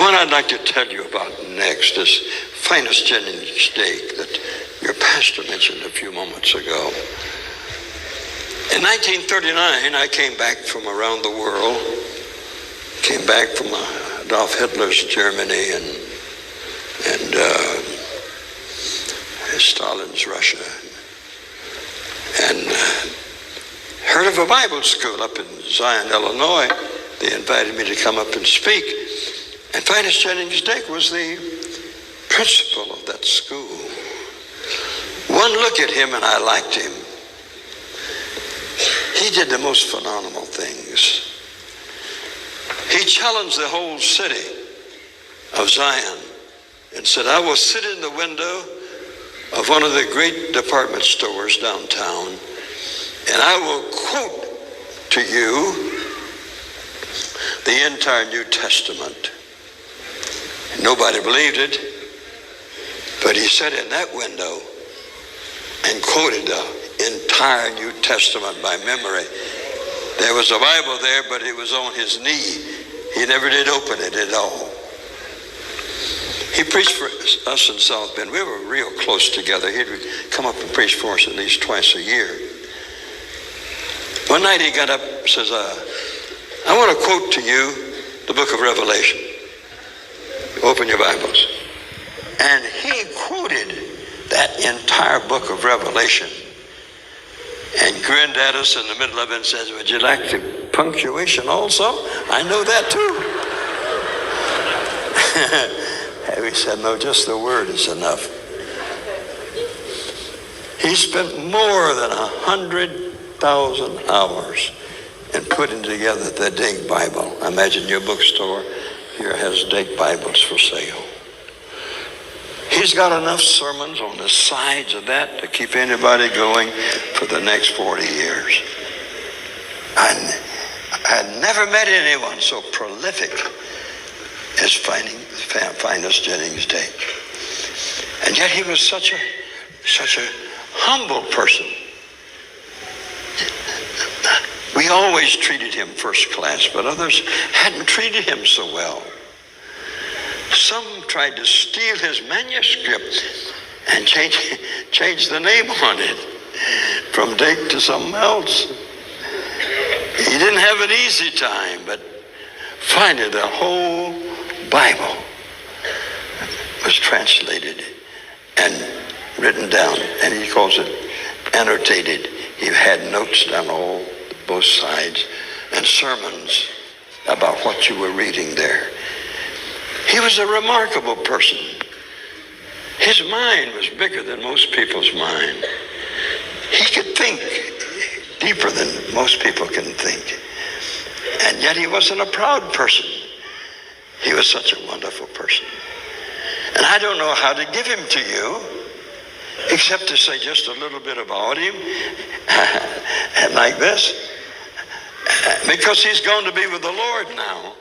one I'd like to tell you about next is Finis Dake that your pastor mentioned a few moments ago. In 1939, I came back from around the world, came back from Adolf Hitler's Germany and Stalin's Russia, and heard of a Bible school up in Zion, Illinois. They invited me to come up and speak. And Finis Dake was the principal of that school. One look at him and I liked him. He did the most phenomenal things. He challenged the whole city of Zion and said, I will sit in the window of one of the great department stores downtown, and I will quote to you the entire New Testament. Nobody believed it, but he sat in that window and quoted the entire New Testament by memory. There was a Bible there, but it was on his knee. He never did open it at all. He preached for us in South Bend. We were real close together. He'd come up and preach for us at least twice a year. One night he got up and says, I want to quote to you the book of Revelation. Open your Bibles. And he quoted that entire book of Revelation and grinned at us in the middle of it and says, would you like the punctuation also? I know that too. And we said, no, just the word is enough. He spent more than 100,000 hours in putting together the Dake Bible. I imagine your bookstore here has Dake Bibles for sale. He's got enough sermons on the sides of that to keep anybody going for the next 40 years. I never met anyone so prolific as Finis Dake. And yet he was such a humble person. We always treated him first class, but others hadn't treated him so well. Some tried to steal his manuscript and change the name on it from Dake to something else. He didn't have an easy time, but finally the whole Bible was translated and written down, and he calls it annotated. He had notes down both sides and sermons about what you were reading there. He was a remarkable person. His mind was bigger than most people's mind. He could think deeper than most people can think. And yet he wasn't a proud person. He was such a wonderful person. And I don't know how to give him to you, except to say just a little bit about him, and like this, because he's going to be with the Lord now.